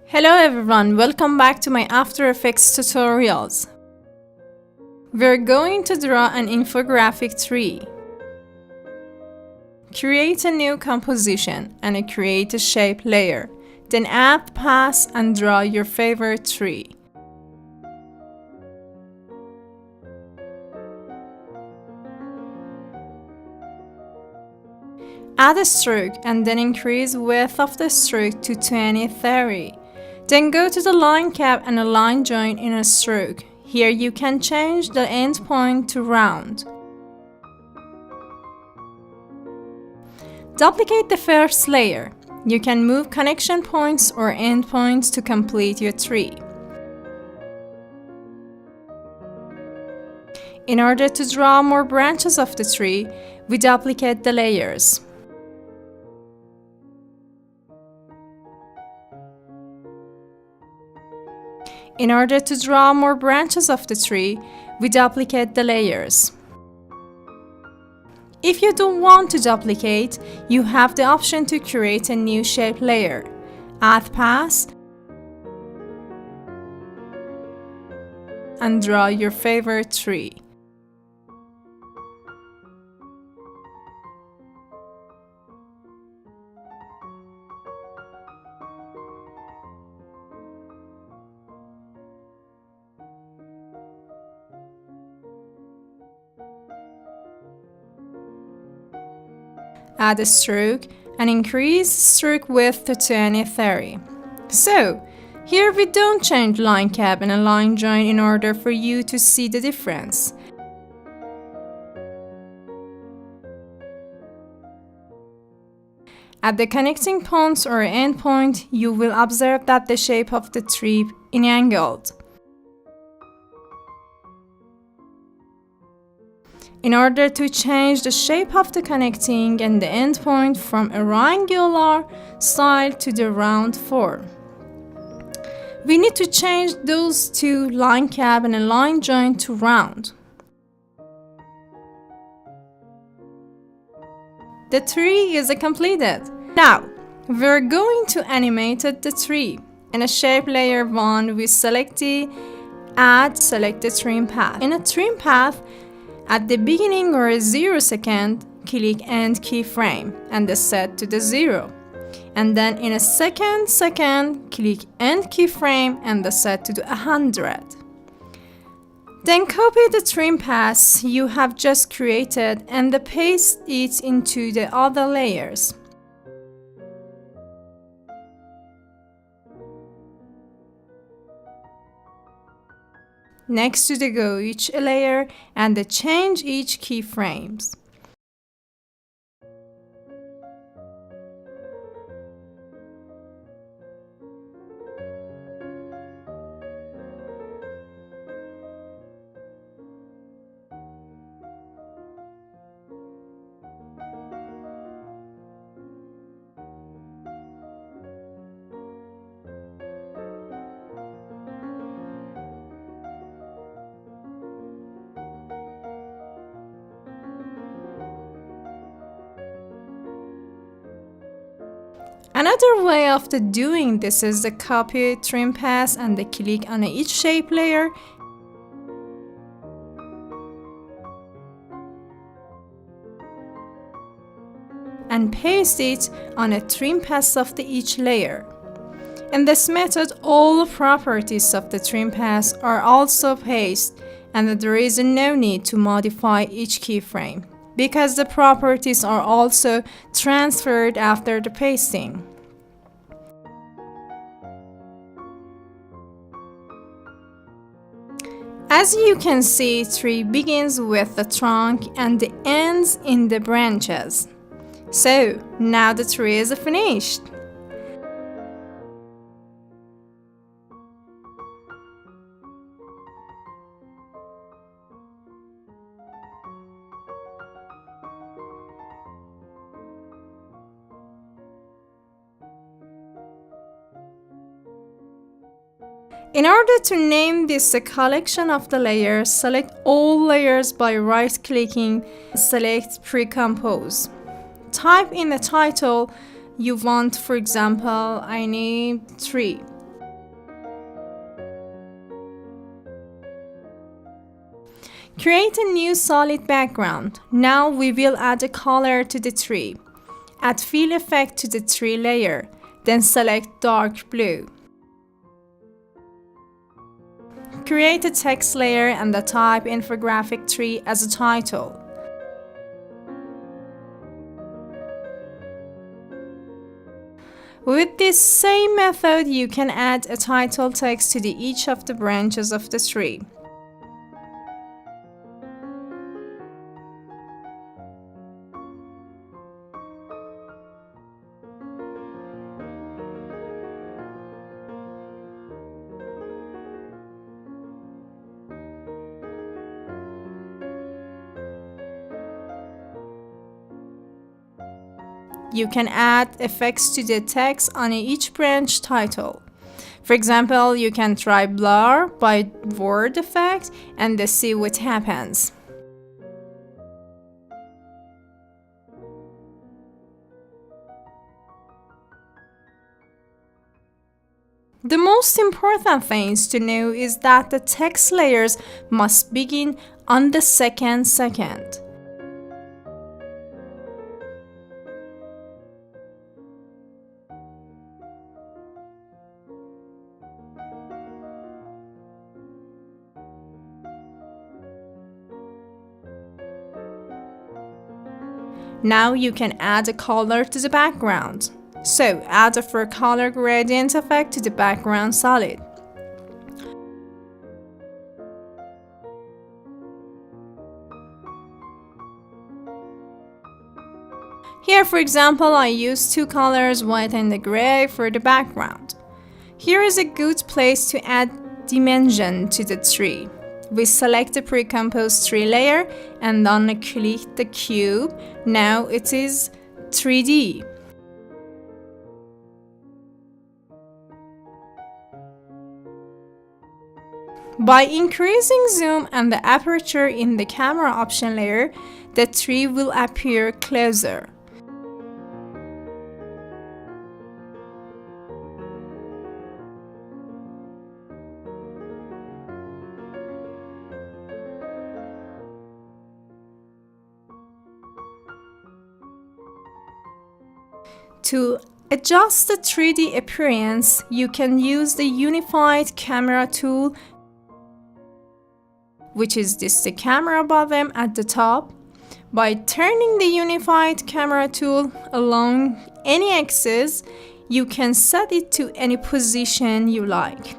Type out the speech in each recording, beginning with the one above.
Hello everyone, welcome back to my After Effects tutorials. We're going to draw an infographic tree. Create a new composition and create a shape layer. Then add path and draw your favorite tree. Add a stroke and then increase width of the stroke to 20-30. Then go to the line cap and a line join in a stroke. Here you can change the endpoint to round. Duplicate the first layer. You can move connection points or endpoints to complete your tree. In order to draw more branches of the tree, we duplicate the layers. In order to draw more branches of the tree, we duplicate the layers. If you don't want to duplicate, you have the option to create a new shape layer. Add path and draw your favorite tree. Add a stroke and increase stroke width to 20-30. So, here we don't change line cap and a line join in order for you to see the difference. At the connecting points or endpoint, you will observe that the shape of the tree is angled. In order to change the shape of the connecting and the endpoint from a triangular style to the round form, we need to change those two line cap and a line join to round. The tree is completed. Now, we're going to animate the tree. In a shape layer 1, we select the select the trim path. In a trim path, at the beginning or 0 second, click End keyframe and set to the 0. And then in a second, click End keyframe and set to the 100. Then copy the trim path you have just created and paste it into the other layers. Next to go each layer and change each keyframes. Another way of doing this is the copy trim path and click on each shape layer and paste it on a trim path of each layer. In this method, all properties of the trim path are also pasted and there is no need to modify each keyframe, because the properties are also transferred after the pasting. As you can see, tree begins with the trunk and ends in the branches. So, now the tree is finished. In order to name this collection of the layers, select all layers by right-clicking, select Pre-compose. Type in the title you want, for example, I need 3. Create a new solid background. Now we will add a color to the tree. Add fill effect to the tree layer, then select dark blue. Create a text layer and type Infographic tree as a title. With this same method, you can add a title text to each of the branches of the tree. You can add effects to the text on each branch title. For example, you can try blur by word effect and see what happens. The most important things to know is that the text layers must begin on the second. Now you can add a color to the background. So add a fur color gradient effect to the background solid. Here, for example, I use two colors, white and the gray, for the background. Here is a good place to add dimension to the tree. We select the pre-composed tree layer and then click the cube. Now it is 3D. By increasing zoom and the aperture in the camera option layer, the tree will appear closer. To adjust the 3D appearance, you can use the Unified Camera tool, which is the camera button at the top. By turning the Unified Camera tool along any axis, you can set it to any position you like.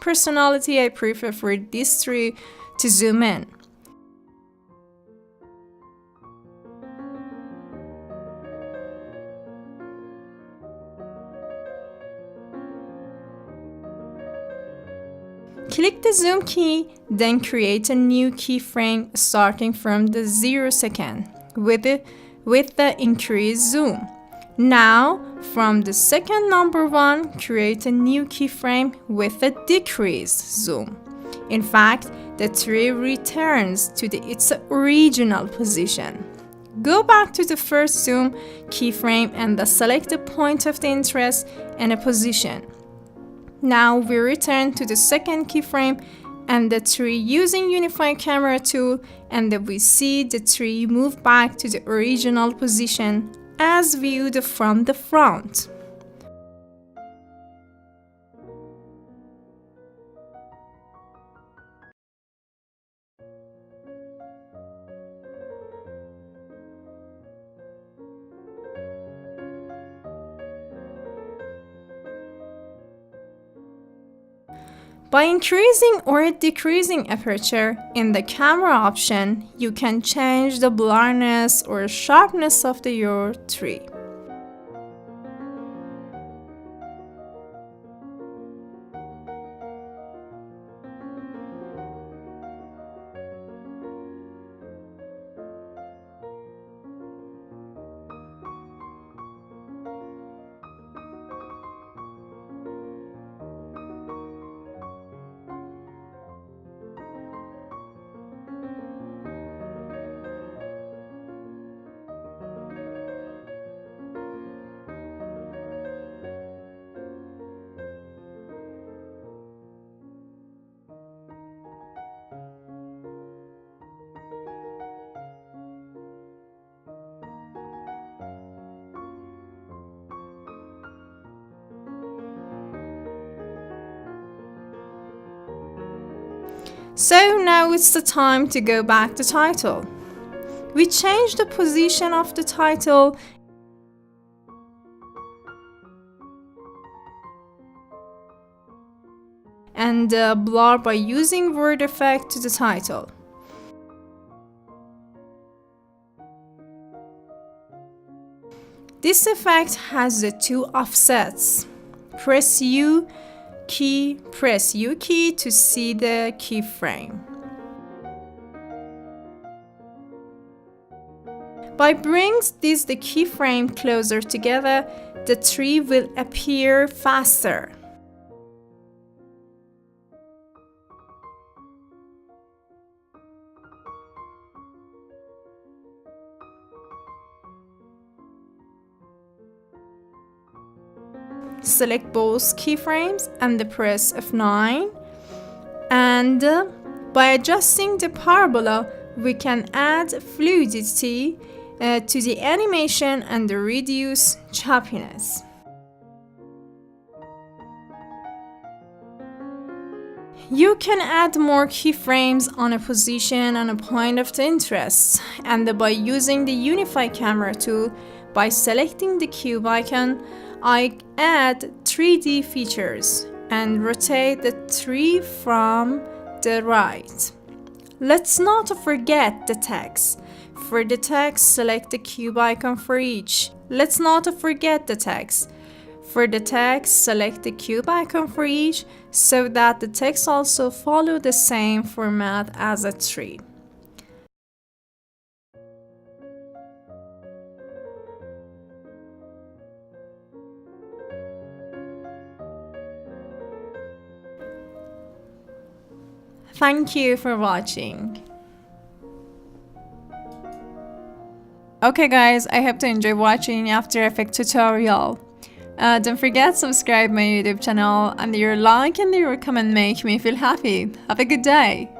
Personality, I prefer for this tree to zoom in. Click the zoom key, then create a new keyframe starting from the 0 second with the increased zoom. Now, from the second number 1, create a new keyframe with a decreased zoom. In fact, the tree returns to its original position. Go back to the first zoom keyframe and select the point of the interest and a position. Now we return to the second keyframe and the tree using Unified Camera tool, and we see the tree move back to the original position as viewed from the front. By increasing or decreasing aperture in the camera option, you can change the blurriness or sharpness of your tree. So now it's the time to go back to title. We change the position of the title and blur by using word effect to the title. This effect has the two offsets. Press U key to see the keyframe. By bringing the keyframe closer together, the tree will appear faster. Select both keyframes and press F9, and by adjusting the parabola we can add fluidity to the animation and reduce choppiness. You can add more keyframes on a position and a point of interest, and by using the Unify Camera tool, by selecting the cube icon, I add 3D features and rotate the tree from the right. Let's not forget the text. For the text, select the cube icon for each. Let's not forget the text. For the text, select the cube icon for each so that the text also follow the same format as a tree. Thank you for watching. Okay guys, I hope to enjoy watching After Effects tutorial. Don't forget to subscribe my YouTube channel, and your like and your comment make me feel happy. Have a good day.